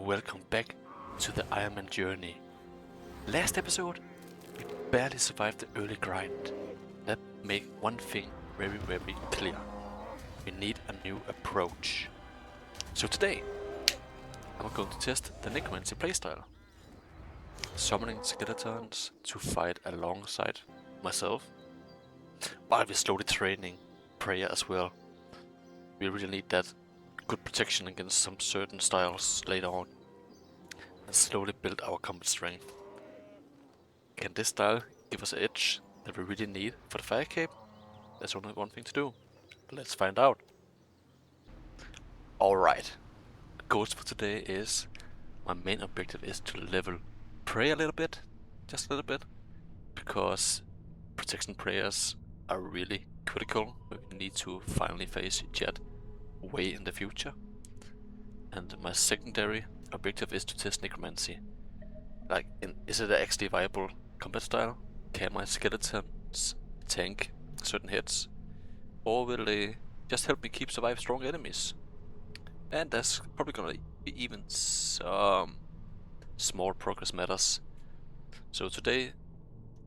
welcome back to the Ironman journey. Last episode, we barely survived the early grind. That made one thing very clear. We need a new approach. So today, I'm going to test the Necromancy playstyle. Summoning skeletons to fight alongside myself, while we're slowly training prayer as well. We really need that good protection against some certain styles later on, and slowly build our combat strength. Can this style give us an edge that we really need for the fire cape? There's only one thing to do. Let's find out. Alright, the goals for today is, my main objective is to level prayer a little bit, just a little bit, because protection prayers are really critical. We need to finally face Jet way in the future. And my secondary objective is to test necromancy. Like, is it actually a viable combat style? Can my skeletons tank certain hits? Or will they just help me survive strong enemies? And there's probably gonna be even some small progress matters. So today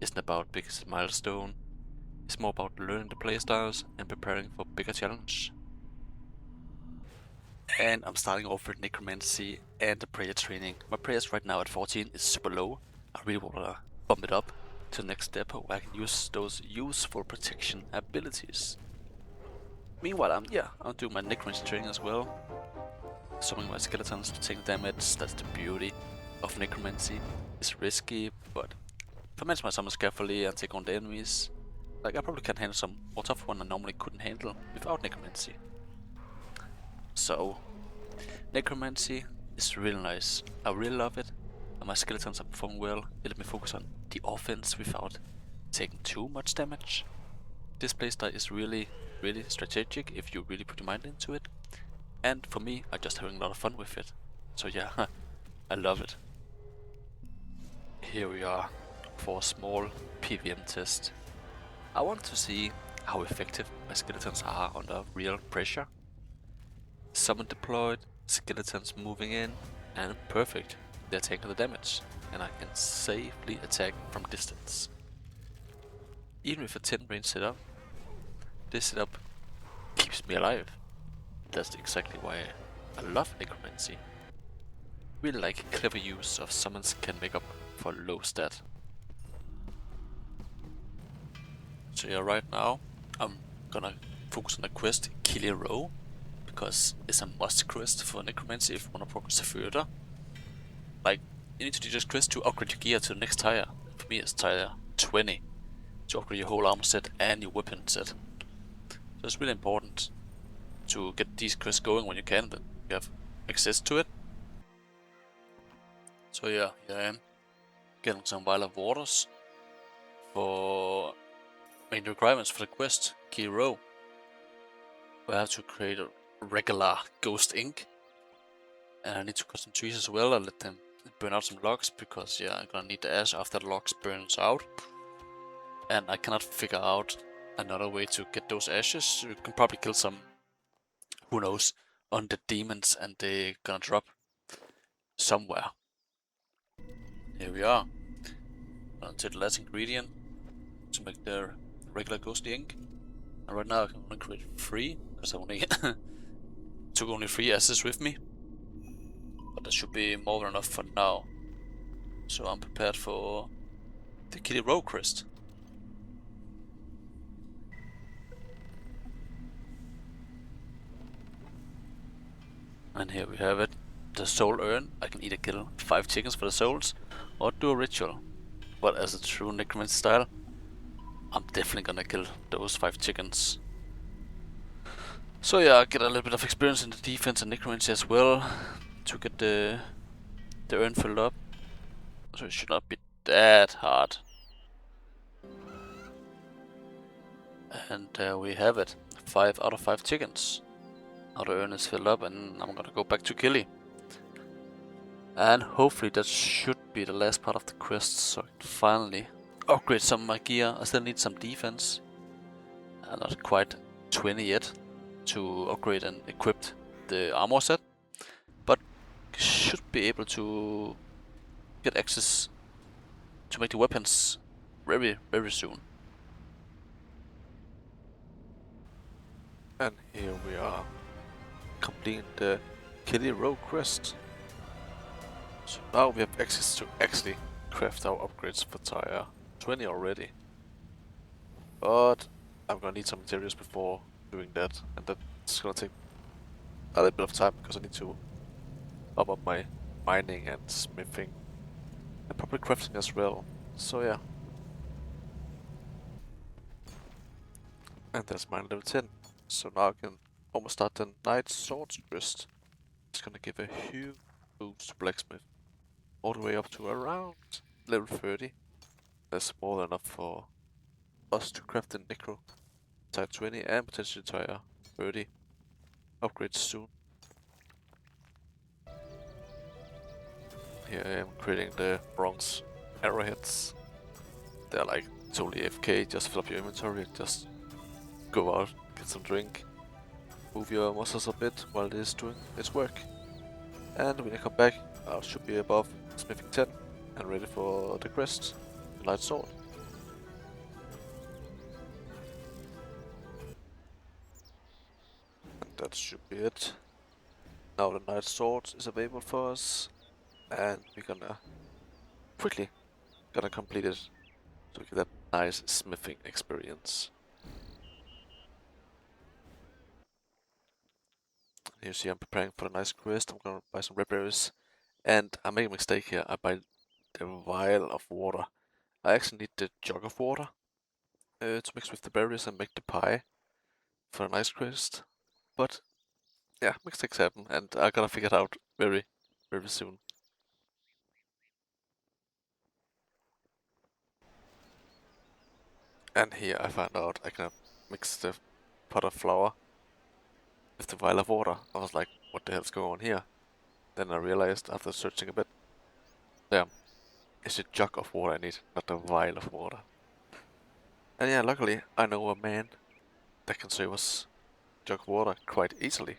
isn't about big milestone. It's more about learning the playstyles and preparing for bigger challenge. And I'm starting off with necromancy and the prayer training. My prayers right now at 14 is super low. I really wanna bump it up to the next step where I can use those useful protection abilities. Meanwhile, I'm doing my necromancy training as well. Summoning my skeletons to take damage. That's the beauty of necromancy. It's risky, but if I manage my summons carefully and take on the enemies, like, I probably can handle some more tough one I normally couldn't handle without necromancy. So, necromancy is really nice. I really love it, and my skeletons are performing well. It let me focus on the offense without taking too much damage. This playstyle is really strategic if you really put your mind into it. And for me, I'm just having a lot of fun with it. So yeah, I love it. Here we are for a small PVM test. I want to see how effective my skeletons are under real pressure. Summon deployed, skeletons moving in, and perfect. They're taking the damage, and I can safely attack from distance. Even with a 10 range setup, this setup keeps me alive. That's exactly why I love necromancy. Really like clever use of summons can make up for low stat. So yeah, right now I'm gonna focus on the quest Kill a Row, because it's a must quest for necromancy if you wanna progress further. Like, you need to do this quest to upgrade your gear to the next tier. For me it's tier 20, to upgrade your whole armor set and your weapon set. So it's really important to get these quests going when you can, that you have access to it. So yeah, here I am, getting some Vial of Waters for main requirements for the quest Kill a Row. I have to create a regular ghost ink, and I need to cut some trees as well. I'll let them burn out some logs, because yeah, I'm gonna need the ash after the logs burns out. And I cannot figure out another way to get those ashes. You can probably kill some, who knows, undead demons, and they're gonna drop somewhere. Here we are. Gonna take the last ingredient to make the regular ghostly ink. And right now I can only create 3, because I only took only 3 ashes with me. But that should be more than enough for now. So I'm prepared for the Kill a Row quest. And here we have it, the soul urn. I can either kill 5 chickens for the souls, or do a ritual. But as a true necromancy style, I'm definitely gonna kill those 5 chickens. So yeah, I get a little bit of experience in the defense and necromancy as well, to get the urn filled up. So it should not be that hard. And there we have it, 5 out of 5 chickens. Now the urn is filled up, and I'm gonna go back to Killy. And hopefully that should be the last part of the quest, so I can finally upgrade some of my gear. I still need some defense. I'm not quite 20 yet to upgrade and equip the armor set, but should be able to get access to make the weapons very, very soon. And here we are completing the Killy Row quest. So now we have access to actually craft our upgrades for tire 20 already. But I'm gonna need some materials before doing that, and that's gonna take a little bit of time because I need to up my mining and smithing and probably crafting as well. So yeah. And that's mine level 10. So now I can almost start the Night Swords quest. It's gonna give a huge boost to blacksmith. All the way up to around level 30. That's more than enough for us to craft the Necro Tire 20 and potentially Tire 30 upgrades soon. Here I am creating the bronze arrowheads. They're like totally AFK, just fill up your inventory, just go out, get some drink, move your muscles a bit while it is doing its work. And when I come back, I should be above smithing 10 and ready for the quest, the Light Sword. And that should be it. Now the Night Sword is available for us, and we're gonna quickly complete it so we get that nice smithing experience. Here you see I'm preparing for a nice quest. I'm gonna buy some red berries, and I make a mistake here. I buy the vial of water. I actually need the jug of water to mix with the berries and make the pie for a nice quest. But yeah, mistakes happen, and I gotta figure it out very, very soon. And here I found out I can mix the pot of flour with the vial of water. I was like, what the hell's going on here? Then I realized after searching a bit, damn, it's a jug of water I need, not a vial of water. And yeah, luckily I know a man that can save us a jug of water quite easily.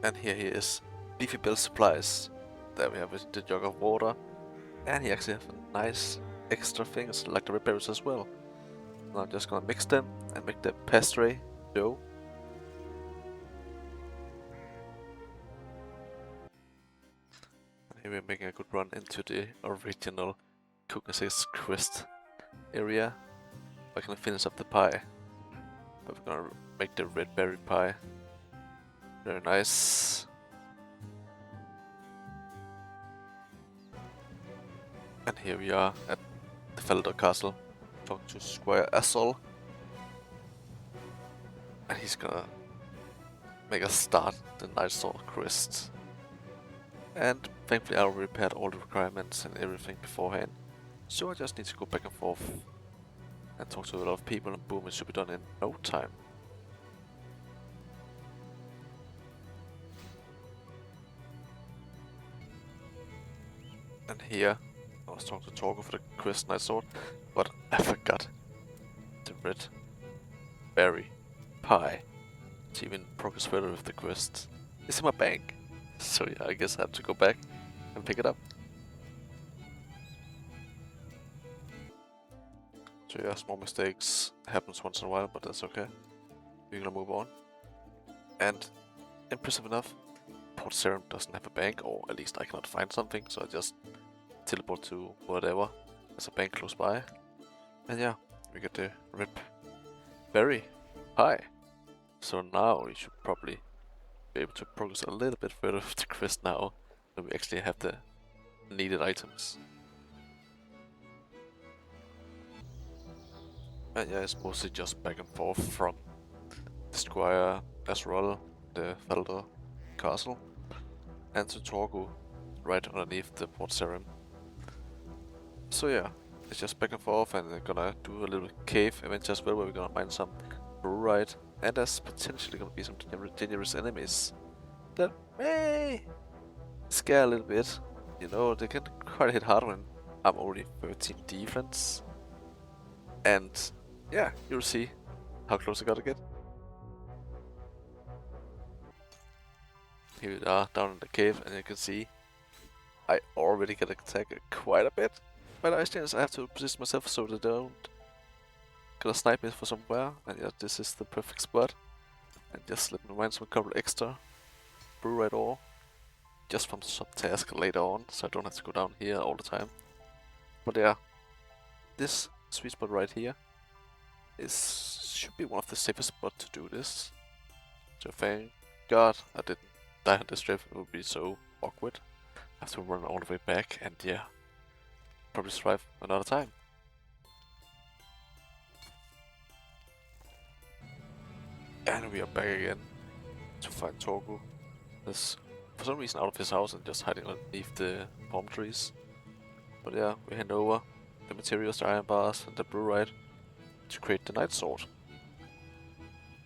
And here he is, Beefy Bill Supplies. There we have the jug of water, and he actually has nice extra things like the red berries as well. Now I'm just gonna mix them and make the pastry dough. And here we're making a good run into the original Cook Assist quest area. I can finish up the pie, but we're gonna make the red berry pie. Very nice. And here we are at the Felder Castle, talking to Squire Assol. And he's gonna make us start the Night Sword quest. And thankfully I already prepared all the requirements and everything beforehand. So I just need to go back and forth and talk to a lot of people, and boom, it should be done in no time. And here I was talking to Torgo for the quest Night Sword, but I forgot the red berry pie to even progress further with the quest. It's in my bank, so yeah, I guess I have to go back and pick it up. So yeah, small mistakes happens once in a while, but that's okay. We're gonna move on. And impressive enough, Port Serum doesn't have a bank, or at least I cannot find something, so I just teleport to whatever. There's a bank close by. And yeah, we get the red berry pie. So now we should probably be able to progress a little bit further with the quest now that we actually have the needed items. And yeah, it's mostly just back and forth from the Squire Asrol, the Felder Castle, and to Torgu, right underneath the Port Serum. So yeah, it's just back and forth, and we're gonna do a little cave event as well, where we're gonna mine some brurite, and there's potentially gonna be some dangerous enemies that may scare a little bit. You know, they can quite hit hard when I'm already 13 defense. And yeah, you'll see how close I gotta get. Here we are down in the cave, and you can see I already get attacked quite a bit by the ice giants. I have to position myself so they don't gonna snipe me from somewhere, and yeah, this is the perfect spot. And just slip me mine some couple extra brew right ore, just from some task later on, so I don't have to go down here all the time. But yeah, this sweet spot right here should be one of the safest spots to do this. So thank God I didn't die on this trip. It would be so awkward. I have to run all the way back, and yeah, probably survive another time. And we are back again to find Torgu. He's for some reason out of his house and just hiding underneath the palm trees. But yeah, we hand over the materials, the iron bars, and the brewite to create the night sword.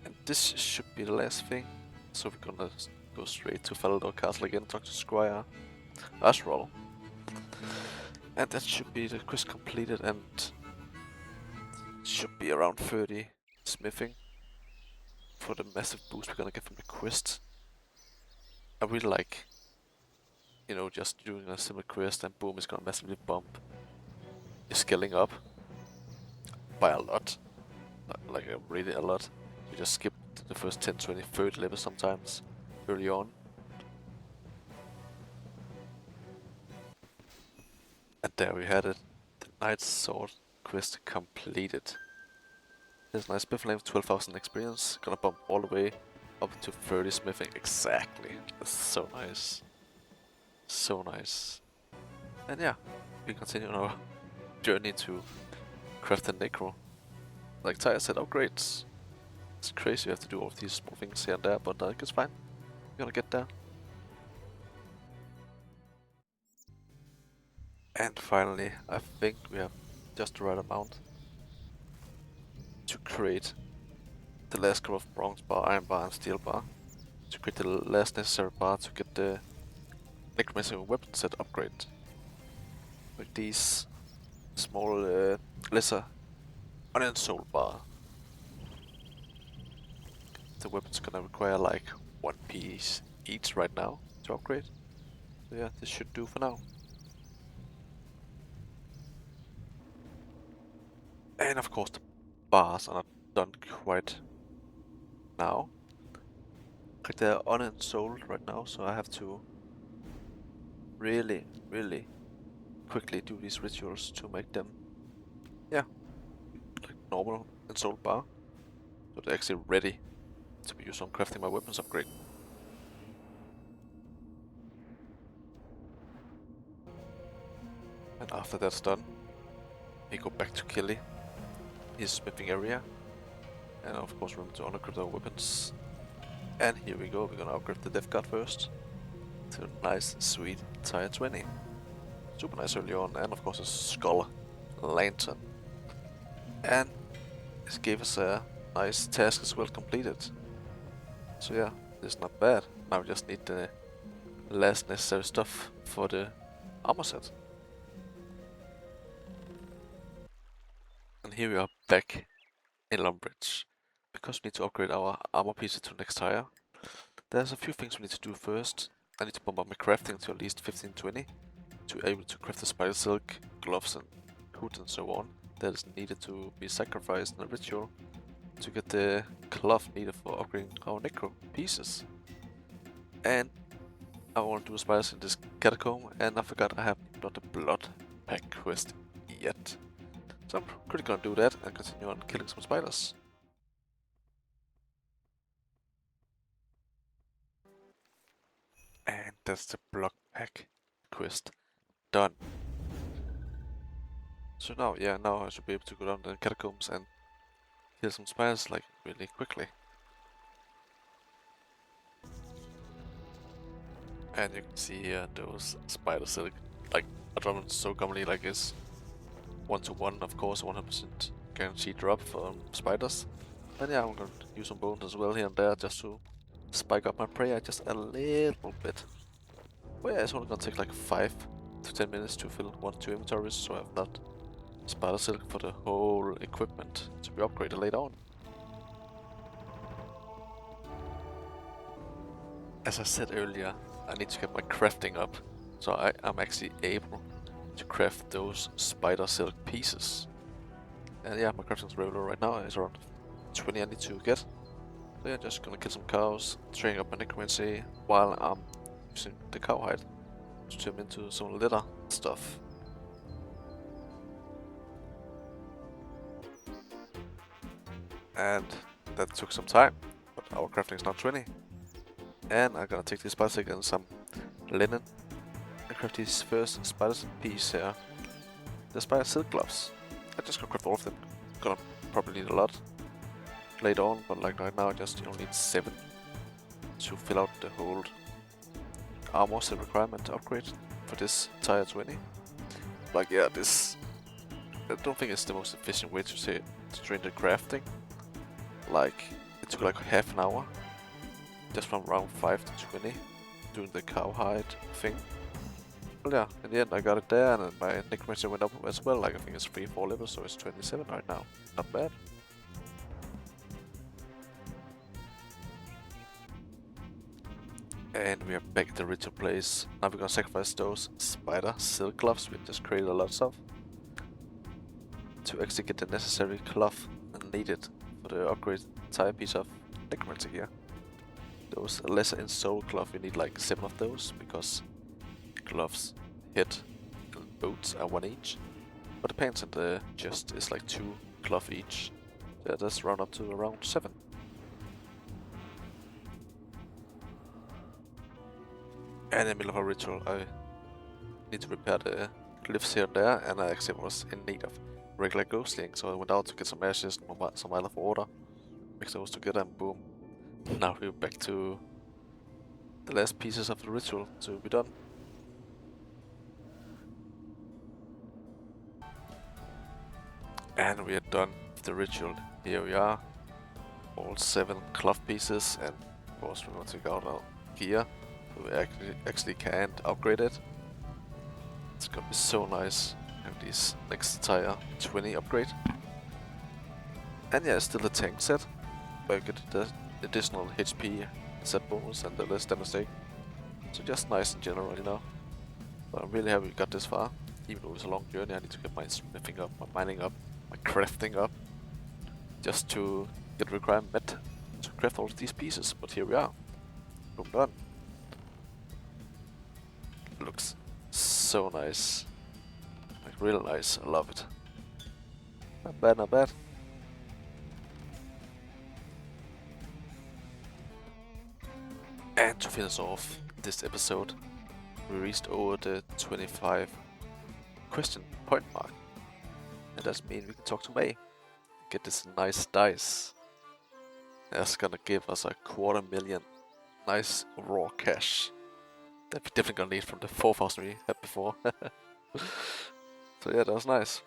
And this should be the last thing. So we're gonna go straight to Falador Castle again, talk to Squire Ashroll. And that should be the quest completed, and should be around 30 smithing for the massive boost we're gonna get from the quest. I really like, you know, just doing a simple quest and boom, it's gonna massively bump your scaling up by a lot. Like really a lot. You just skip the first 10, 20, 30 levels sometimes early on. And there we had it. The Night Sword quest completed. There's nice smith length, 12,000 experience. Gonna bump all the way up to 30 smithing. Exactly. That's so nice. So nice. And yeah, we continue on our journey to craft the Necro. Like Tyre said, upgrades. It's crazy you have to do all of these small things here and there, but I think it's fine. We're gonna get there. And finally, I think we have just the right amount to create the last couple of bronze bar, iron bar, and steel bar. To create the last necessary bar to get the necromancy weapon set upgrade. With these small lesser onion soul bar. The weapon's gonna require like 1 piece each right now to upgrade. So yeah, this should do for now. And of course the bars are not done quite now. Like they're unsold right now, so I have to really quickly do these rituals to make them, yeah, like normal unsold bar. So they're actually ready to be used on crafting my weapons upgrade. And after that's done, we go back to Killy, his smithing area, and of course remember to unequip our weapons. And here we go, we're gonna upgrade the Death Guard first to a nice sweet Tier 20. Super nice early on, and of course a skull lantern. And this gave us a nice task as well completed. So yeah, this is not bad. Now we just need the last necessary stuff for the armor set. And here we are back in Lumbridge. Because we need to upgrade our armor pieces to next tier, there's a few things we need to do first. I need to bump up my crafting to at least 15-20 to be able to craft the spider silk, gloves and hood and so on that is needed to be sacrificed in a ritual to get the cloth needed for upgrading our necro pieces. And I want to do spiders in this catacomb, and I forgot I have not the blood pack quest yet. So I'm quickly gonna do that and continue on killing some spiders. And that's the blood pack quest done. So now, yeah, now I should be able to go down the catacombs and kill some spiders like really quickly. And you can see here those spider silk, like I drop them so commonly, like it's 1-to-1, of course, 100% guaranteed drop for spiders. And yeah, I'm gonna use some bones as well here and there just to spike up my prayer just a little bit. Well, yeah, it's only gonna take like 5 to 10 minutes to fill 1-2 inventories, so I have that spider silk for the whole equipment to be upgraded later on. as I said earlier, I need to get my crafting up, so I'm actually able to craft those spider silk pieces. And yeah, my crafting level right now is around 20 I need to get. So yeah, just gonna kill some cows, training up my necromancy, while I'm using the cow hide to turn into some leather stuff. And that took some time, but our crafting is now 20. And I'm gonna take this spider silk and some linen and craft this first spider piece here. The spider silk gloves. I just gonna craft all of them. Gonna probably need a lot later on, but like right now I just need 7 to fill out the whole armor set requirement upgrade for this entire 20. Like yeah, this I don't think it's the most efficient way to train the crafting. Like it took like half an hour just from round 5 to 20 doing the cowhide thing. Well yeah, in the end I got it there, and then my necromancy went up as well. Like I think it's 3-4 levels, so it's 27 right now. Not bad. And we are back at the ritual place. Now we're gonna sacrifice those spider silk gloves we just created a lot of to actually get the necessary cloth needed for the upgrade entire piece of necromancy here. Those lesser in soul cloth, we need like 7 of those, because gloves, head and boots are 1 each. But the pants and the chest is like 2 cloth each. Yeah, that's round up to around 7. And in the middle of a ritual, I need to repair the glyphs here and there, and I actually was in need of regular ghostling, so I went out to get some ashes and some Isle of Water, mix those together, and boom. Now we're back to the last pieces of the ritual to be done. And we are done with the ritual. Here we are, all 7 cloth pieces, and of course we want to go out our gear, so we actually can't upgrade it. It's gonna be so nice to have this next entire 20 upgrade. And yeah, still the tank set, where you get the additional HP set bonus and the less damage take. So just nice in general, you know. But I'm really happy we got this far. Even though it's a long journey, I need to get my smithing up, my mining up, my crafting up, just to get the requirement met to craft all of these pieces. But here we are. Boom, done. Looks so nice. Like real nice, I love it. Not bad, not bad. And to finish off this episode, we reached over the 25 question point mark. And that means we can talk to May. Get this nice dice. That's gonna give us a 250,000 nice raw cash. That we definitely gonna need from the 4,000 we had before. So yeah, that was nice.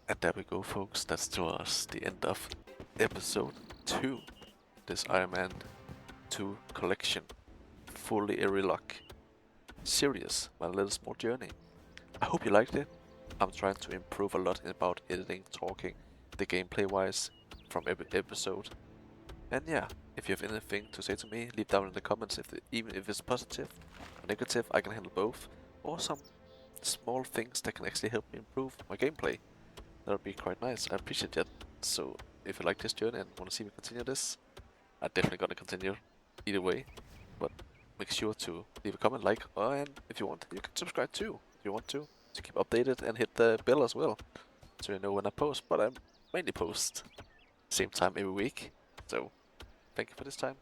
And there we go, folks. That's to us the end of episode 2. This Ironman 2 collection. Fully Luck series, my little small journey. I hope you liked it. I'm trying to improve a lot about editing, talking, the gameplay wise from every episode. And yeah, if you have anything to say to me, leave down in the comments. Even if it's positive or negative, I can handle both. Or some small things that can actually help me improve my gameplay. That would be quite nice. I appreciate that. So if you like this journey and want to see me continue this, I'm definitely gonna continue either way. But make sure to leave a comment, like, and if you want, you can subscribe too, if you want to keep updated, and hit the bell as well, so you know when I post. But I mainly post same time every week, so thank you for this time.